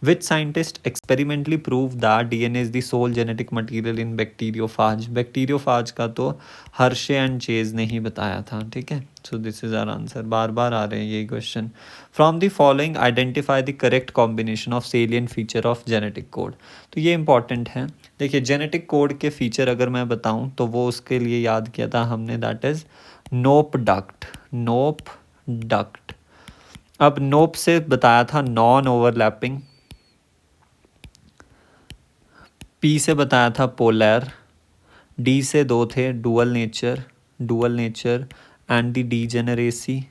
Which scientist experimentally prove that DNA is the sole genetic material in bacteriophage. Bacteriophage का तो Hershey and chase ने ही बताया था, ठीक है। So this is our answer, बार बार आ रहे हैं ये question. From the following identify the correct combination of salient feature of genetic code. तो ये इंपॉर्टेंट है। देखिए जेनेटिक कोड के फीचर अगर मैं बताऊं तो वो उसके लिए याद किया था हमने, that is nope duct. Nope duct. अब नोप से बताया था नॉन ओवरलैपिंग, पी से बताया था पोलर, डी से दो थे dual nature, dual nature and the degeneracy,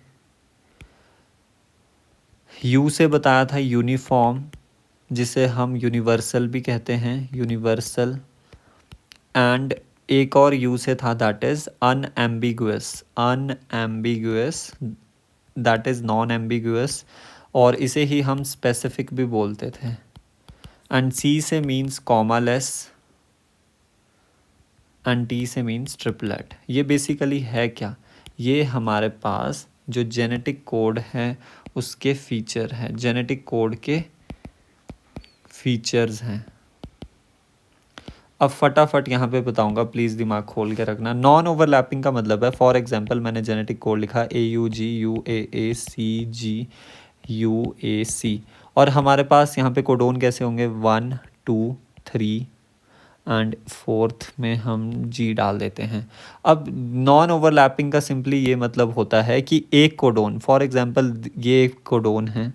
you से बताया था यूनिफॉर्म जिसे हम यूनिवर्सल भी कहते हैं, यूनिवर्सल, एंड एक और यू से था that is unambiguous, unambiguous that is non ambiguous, और इसे ही हम स्पेसिफिक भी बोलते थे। एंड सी से मीन्स कॉमालेस एंड टी से मीन्स ट्रिपलेट। ये बेसिकली है क्या, ये हमारे पास जो जेनेटिक कोड है उसके फीचर हैं, जेनेटिक कोड के फीचर्स हैं। अब फटाफट यहाँ पे बताऊँगा, प्लीज़ दिमाग खोल के रखना। नॉन ओवरलैपिंग का मतलब है, फॉर एग्जांपल मैंने जेनेटिक कोड लिखा AUGUAACGUAC, और हमारे पास यहाँ पे कोडोन कैसे होंगे 1 2 3 एंड फोर्थ में हम जी डाल देते हैं। अब नॉन ओवरलैपिंग का सिंपली ये मतलब होता है कि एक कोडोन, फॉर एग्जांपल ये एक कोडोन है,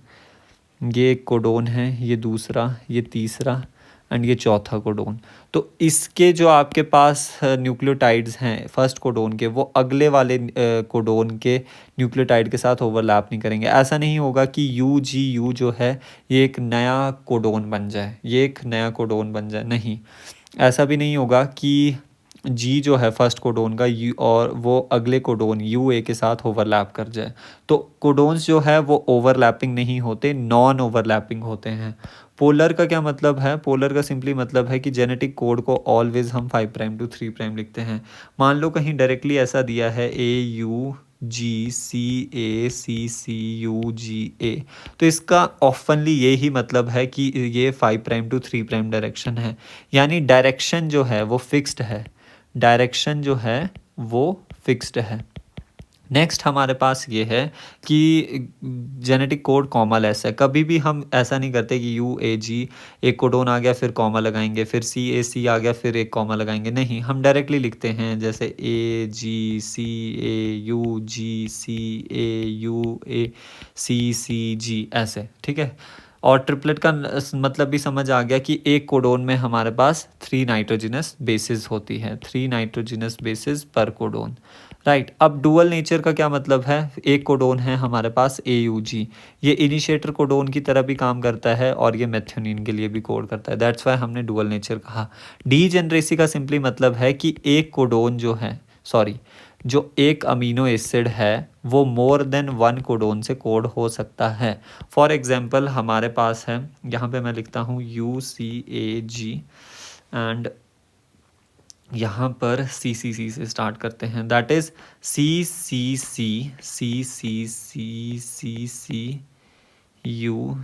ये एक कोडोन है, ये दूसरा, ये तीसरा एंड ये चौथा कोडोन। तो इसके जो आपके पास न्यूक्लियोटाइड्स हैं फर्स्ट कोडोन के, वो अगले वाले कोडोन के न्यूक्लियोटाइड के साथ ओवरलैप नहीं करेंगे। ऐसा नहीं होगा कि UGU जो है ये एक नया कोडोन बन जाए, ये एक नया कोडोन बन जाए, नहीं। ऐसा भी नहीं होगा कि जी जो है फर्स्ट कोडोन का यू और वो अगले कोडोन UA के साथ ओवरलैप कर जाए। तो कोडोन्स जो है वो ओवरलैपिंग नहीं होते, नॉन ओवरलैपिंग होते हैं। पोलर का क्या मतलब है, पोलर का सिंपली मतलब है कि जेनेटिक कोड को ऑलवेज हम 5 प्राइम टू 3 प्राइम लिखते हैं। मान लो कहीं डायरेक्टली ऐसा दिया है AUGCACCUGA, तो इसका ऑफनली यही मतलब है कि ये 5 प्राइम टू 3 प्राइम डायरेक्शन है, यानी डायरेक्शन जो है वो फिक्स्ड है, डायरेक्शन जो है वो फिक्स्ड है। नेक्स्ट हमारे पास ये है कि जेनेटिक कोड कॉमा लेस है। कभी भी हम ऐसा नहीं करते कि UAG एक कोडोन आ गया फिर कॉमा लगाएंगे, फिर CAC आ गया फिर एक कॉमा लगाएंगे, नहीं, हम डायरेक्टली लिखते हैं जैसे AGCAUGCAUACCG ऐसे, ठीक है। और ट्रिपलेट का मतलब भी समझ आ गया कि एक कोडोन में हमारे पास 3 नाइट्रोजिनस बेसिस होती है, 3 नाइट्रोजिनस बेसिस पर कोडोन, राइट। अब डुअल नेचर का क्या मतलब है, एक कोडोन है हमारे पास AUG, ये इनिशिएटर कोडोन की तरह भी काम करता है और ये मेथियोनिन के लिए भी कोड करता है, दैट्स वाई हमने डुअल नेचर कहा। डीजेनरेसी का सिंपली मतलब है कि एक कोडोन जो है, सॉरी, जो एक अमीनो एसिड है वो मोर देन 1 कोडोन से कोड हो सकता है। फॉर एग्जांपल हमारे पास है, यहाँ पे मैं लिखता हूँ UCAG एंड यहाँ पर CCC से स्टार्ट करते हैं, that is CCC CCC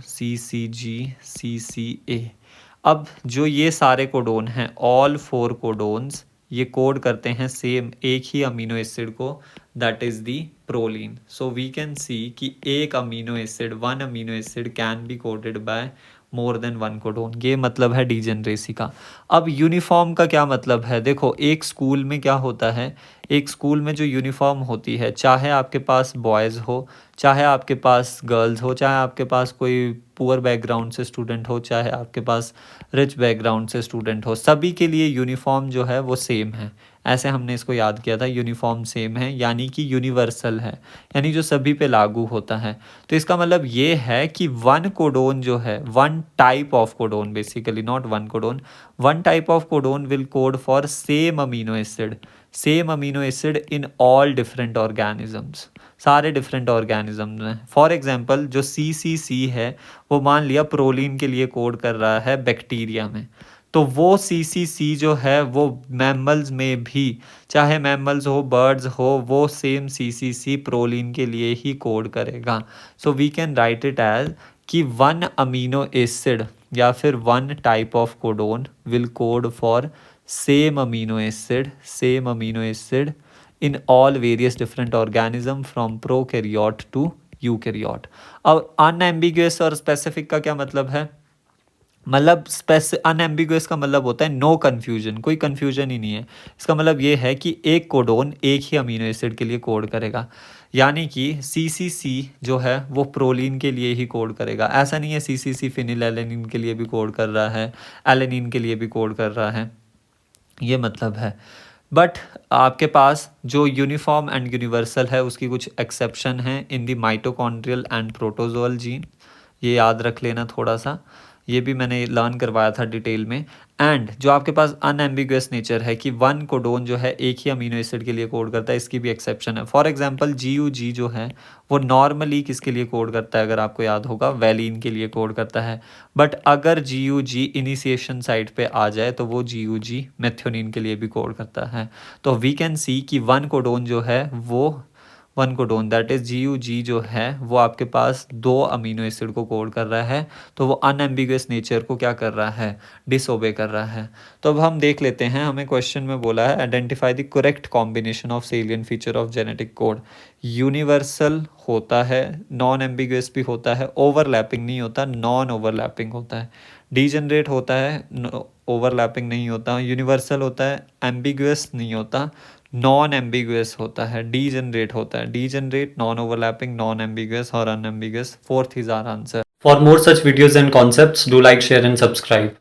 CCG CCA। अब जो ये सारे कोडोन हैं, ऑल 4 कोडोन्स, ये कोड करते हैं सेम एक ही अमीनो एसिड को, that is the proline. So we can see कि एक amino acid, 1 amino acid can be coded by more than 1 codon, ये मतलब है डीजेनरेसी का। अब यूनिफॉर्म का क्या मतलब है, देखो एक स्कूल में क्या होता है, एक स्कूल में जो यूनिफॉर्म होती है, चाहे आपके पास बॉयज़ हो, चाहे आपके पास गर्ल्स हो, चाहे आपके पास कोई पुअर बैकग्राउंड से स्टूडेंट हो, चाहे आपके पास रिच बैकग्राउंड से स्टूडेंट हो, सभी के लिए यूनिफॉर्म जो है वो सेम है। ऐसे हमने इसको याद किया था, यूनिफॉर्म सेम है यानी कि यूनिवर्सल है, यानी जो सभी पे लागू होता है। तो इसका मतलब ये है कि 1 कोडोन जो है, 1 type of codon, basically not 1 codon, 1 type of codon will code for same amino acid, same amino acid in all different organisms, सारे डिफरेंट ऑर्गेनिज्म में। फॉर एग्जांपल जो CCC है वो मान लिया प्रोलीन के लिए कोड कर रहा है बैक्टीरिया में, तो वो CCC जो है वो मैमल्स में भी, चाहे मैमल्स हो बर्ड्स हो, वो सेम CCC प्रोलीन के लिए ही कोड करेगा। So we can write it as कि 1 अमीनो एसिड या फिर one type of codon will code for same amino acid in all various different organism from prokaryote to eukaryote. अब unambiguous और specific का क्या मतलब है? मतलब अनएम्बिगुअस का मतलब होता है नो कन्फ्यूजन, कोई कन्फ्यूजन ही नहीं है। इसका मतलब ये है कि एक कोडोन एक ही अमीनो एसिड के लिए कोड करेगा, यानी कि CCC जो है वो प्रोलीन के लिए ही कोड करेगा। ऐसा नहीं है CCC फिनिल एलेनिन के लिए भी कोड कर रहा है, एलेनिन के लिए भी कोड कर रहा है, ये मतलब है। बट आपके पास जो यूनिफॉर्म एंड यूनिवर्सल है उसकी कुछ एक्सेप्शन है in the mitochondrial and protozoal gene, ये याद रख लेना थोड़ा सा, ये भी मैंने लर्न करवाया था डिटेल में। एंड जो आपके पास अनएम्बिगुअस नेचर है कि वन कोडोन जो है एक ही अमीनो एसिड के लिए कोड करता है, इसकी भी एक्सेप्शन है। फॉर एग्जांपल GUG जो है वो नॉर्मली किसके लिए कोड करता है, अगर आपको याद होगा वैलिन के लिए कोड करता है। बट अगर GUG इनिशिएशन साइट पे आ जाए तो वो GUG मेथियोनिन के लिए भी कोड करता है। तो वी कैन सी कि वन कोडोन जो है वो one codon that is GUG जो है वो आपके पास दो अमीनो एसिड को कोड कर रहा है, तो वो अनएम्बिगुअस नेचर को क्या कर रहा है, डिसओबे कर रहा है। तो अब हम देख लेते हैं, हमें क्वेश्चन में बोला है identify the correct combination of salient feature of genetic code. Universal होता है, नॉन एम्बिगुअस भी होता है, ओवरलैपिंग नहीं होता, नॉन ओवरलैपिंग होता है, डीजनरेट होता है, ओवरलैपिंग नहीं होता, यूनिवर्सल होता है, एम्बिगुअस नहीं होता, नॉन एम्बिगुअस होता है, डीजनरेट होता है, degenerate, non overlapping, non ambiguous और unambiguous. Fourth is our answer. For more such videos and concepts do like share and subscribe.